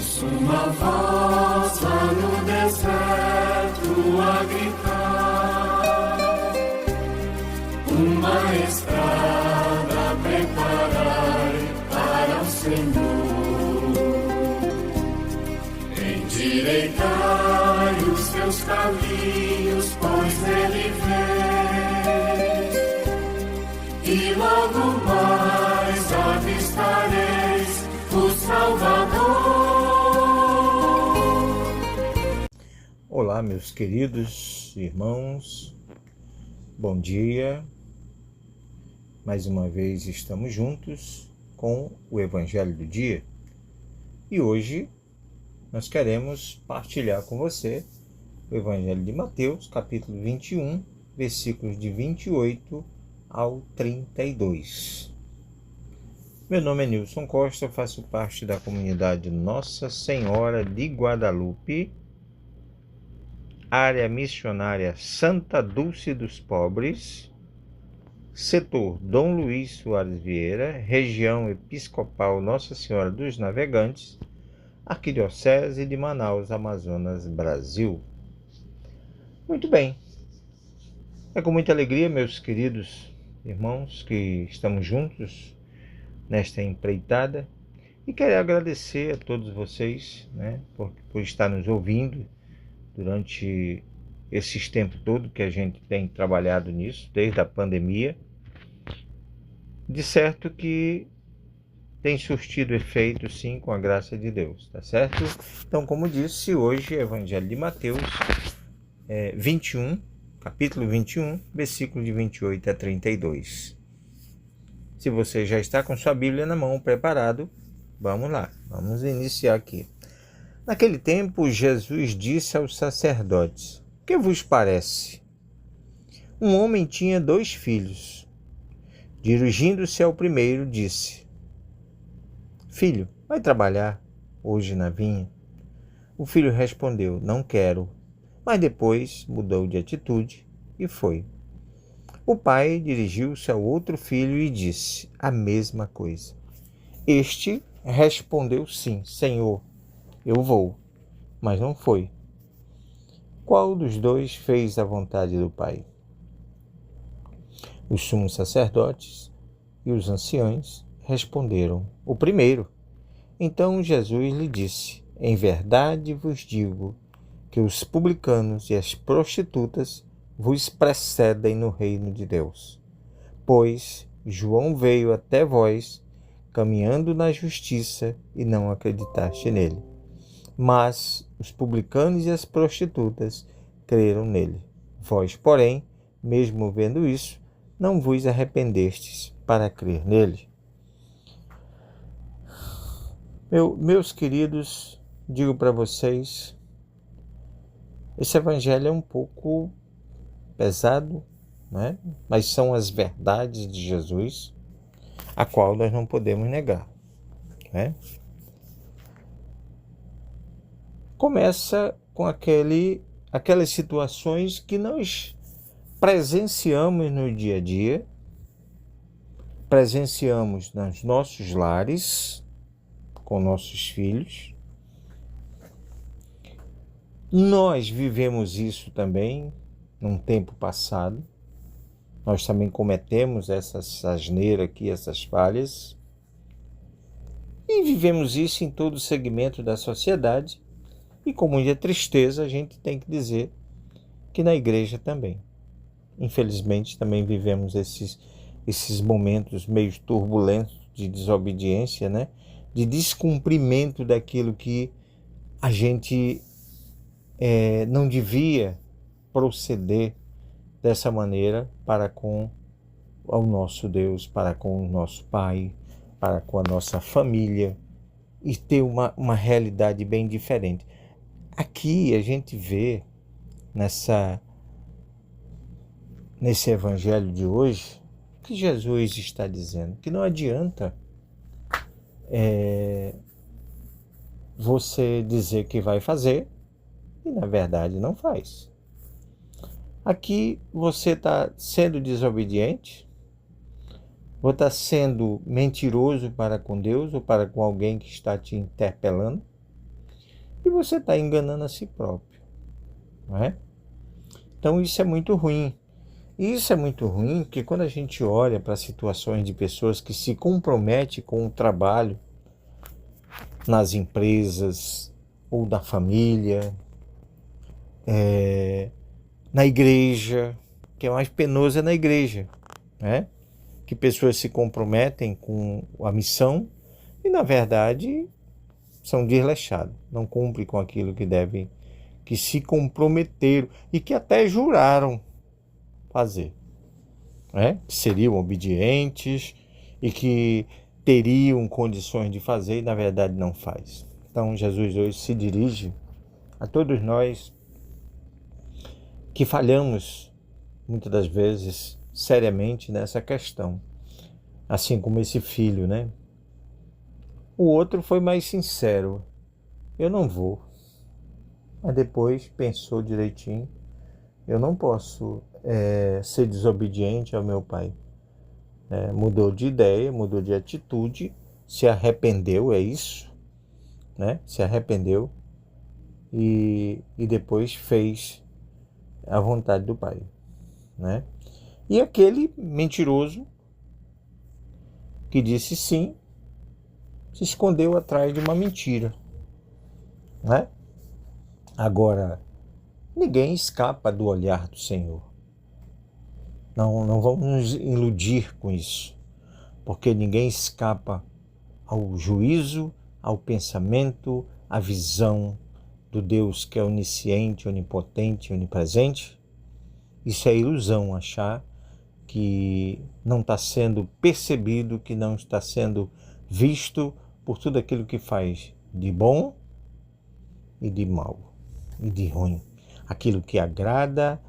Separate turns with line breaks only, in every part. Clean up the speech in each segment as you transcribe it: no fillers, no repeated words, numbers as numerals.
Uma voz lá no deserto a gritar, uma estrada preparai para o Senhor. Endireitai os teus caminhos, pois Ele vem, e logo mais avistareis o Salvador.
Olá, meus queridos irmãos, bom dia. Mais uma vez estamos juntos com o Evangelho do Dia e hoje nós queremos partilhar com você o Evangelho de Mateus, capítulo 21, versículos de 28 ao 32. Meu nome é Nilson Costa, faço parte da comunidade Nossa Senhora de Guadalupe, área missionária Santa Dulce dos Pobres, setor Dom Luiz Soares Vieira, região episcopal Nossa Senhora dos Navegantes, Arquidiocese de Manaus, Amazonas, Brasil. Muito bem, é com muita alegria, meus queridos irmãos, que estamos juntos nesta empreitada e quero agradecer a todos vocês, por estar nos ouvindo durante esses tempos todo que a gente tem trabalhado nisso, desde a pandemia. De certo que tem surtido efeito, sim, com a graça de Deus, tá certo? Então, como disse, hoje é Evangelho de Mateus 21, capítulo 21, versículo de 28 a 32. Se você já está com sua Bíblia na mão, preparado, vamos lá, vamos iniciar aqui. Naquele tempo, Jesus disse aos sacerdotes: que vos parece? Um homem tinha 2 filhos. Dirigindo-se ao primeiro, disse: Filho, vai trabalhar hoje na vinha? O filho respondeu: Não quero. Mas depois mudou de atitude e foi. O pai dirigiu-se ao outro filho e disse a mesma coisa. Este respondeu: Sim, Senhor, eu vou, mas não foi. Qual dos 2 fez a vontade do Pai? Os sumos sacerdotes e os anciões responderam: o primeiro. Então Jesus lhe disse: em verdade vos digo que os publicanos e as prostitutas vos precedem no reino de Deus. Pois João veio até vós, caminhando na justiça, e não acreditaste nele. Mas os publicanos e as prostitutas creram nele. Vós, porém, mesmo vendo isso, não vos arrependestes para crer nele. Meus queridos, digo para vocês, esse evangelho é um pouco pesado, mas são as verdades de Jesus, a qual nós não podemos negar. Começa com aquelas situações que nós presenciamos no dia a dia, presenciamos nos nossos lares, com nossos filhos. Nós vivemos isso também num tempo passado. Nós também cometemos essa asneira aqui, essas falhas. E vivemos isso em todo o segmento da sociedade. E com muita tristeza a gente tem que dizer que na igreja também. Infelizmente também vivemos esses momentos meio turbulentos de desobediência, de descumprimento daquilo que a gente não devia proceder dessa maneira para com o nosso Deus, para com o nosso Pai, para com a nossa família, e ter uma realidade bem diferente. Aqui a gente vê nesse evangelho de hoje que Jesus está dizendo que não adianta você dizer que vai fazer e na verdade não faz. Aqui você está sendo desobediente, ou está sendo mentiroso para com Deus ou para com alguém que está te interpelando, e você está enganando a si próprio, não é? Então isso é muito ruim. E isso é muito ruim porque quando a gente olha para situações de pessoas que se comprometem com o trabalho nas empresas ou na família, na igreja, que é mais penoso é na igreja, né? Que pessoas se comprometem com a missão e, na verdade, são desleixados, não cumprem com aquilo que devem, que se comprometeram e que até juraram fazer, né? Que seriam obedientes e que teriam condições de fazer e, na verdade, não faz. Então, Jesus hoje se dirige a todos nós que falhamos, muitas das vezes, seriamente nessa questão. Assim como esse filho, né? O outro foi mais sincero. Eu não vou. Mas depois pensou direitinho. Eu não posso ser desobediente ao meu pai. Mudou de ideia, mudou de atitude, se arrependeu, é isso, né? Se arrependeu e depois fez a vontade do pai, né? E aquele mentiroso que disse sim, se escondeu atrás de uma mentira, né? Agora, ninguém escapa do olhar do Senhor. Não vamos nos iludir com isso, porque ninguém escapa ao juízo, ao pensamento, à visão do Deus que é onisciente, onipotente, onipresente. Isso é ilusão, achar que não está sendo percebido, que não está sendo visto por tudo aquilo que faz de bom e de mal e de ruim. Aquilo que agrada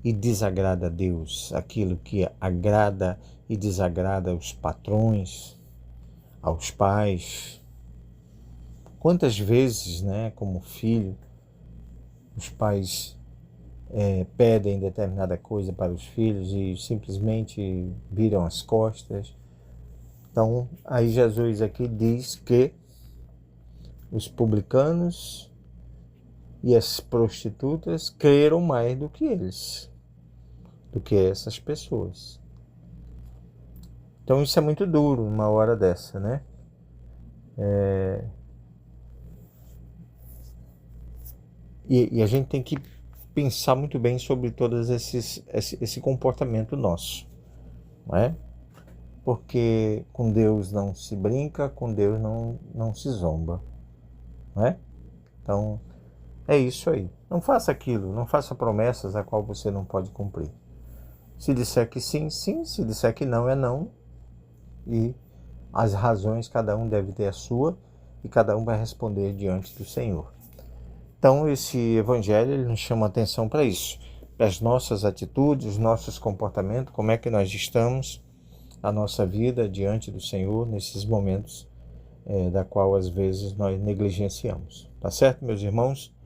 e desagrada a Deus, aquilo que agrada e desagrada aos patrões, aos pais. Quantas vezes, né, como filho, os pais pedem determinada coisa para os filhos e simplesmente viram as costas. Então, aí Jesus aqui diz que os publicanos e as prostitutas creram mais do que eles, do que essas pessoas. Então isso é muito duro numa hora dessa, né? E a gente tem que pensar muito bem sobre todos esse comportamento nosso, não é? Porque com Deus não se brinca, com Deus não se zomba, não é? Então, é isso aí. Não faça aquilo, não faça promessas a qual você não pode cumprir. Se disser que sim, sim. Se disser que não, é não. E as razões, cada um deve ter a sua, e cada um vai responder diante do Senhor. Então, esse evangelho ele nos chama a atenção para isso, para as nossas atitudes, os nossos comportamentos, como é que nós estamos, a nossa vida diante do Senhor nesses momentos da qual às vezes nós negligenciamos. Tá certo, meus irmãos?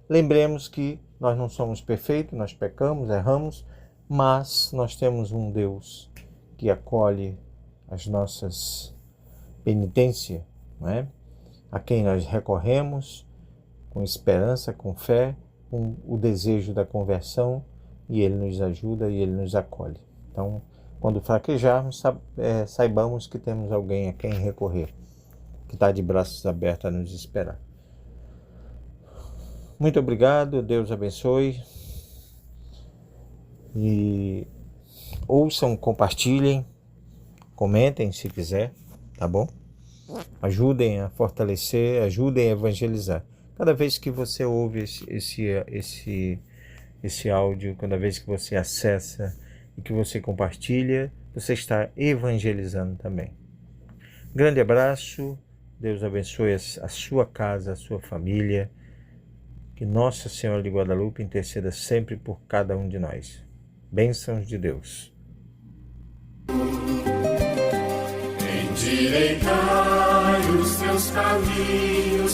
Lembremos que nós não somos perfeitos, nós pecamos, erramos, mas nós temos um Deus que acolhe as nossas penitências, não é? A quem nós recorremos com esperança, com fé, com o desejo da conversão, e Ele nos ajuda e Ele nos acolhe. Então, quando fraquejarmos, saibamos que temos alguém a quem recorrer, que está de braços abertos a nos esperar. Muito obrigado, Deus abençoe. E ouçam, compartilhem, comentem se quiser, tá bom? Ajudem a fortalecer, ajudem a evangelizar. Cada vez que você ouve esse áudio, cada vez que você acessa e que você compartilha, você está evangelizando também. Grande abraço, Deus abençoe a sua casa, a sua família. Que Nossa Senhora de Guadalupe interceda sempre por cada um de nós. Bênçãos de Deus.
Endireitai os teus caminhos,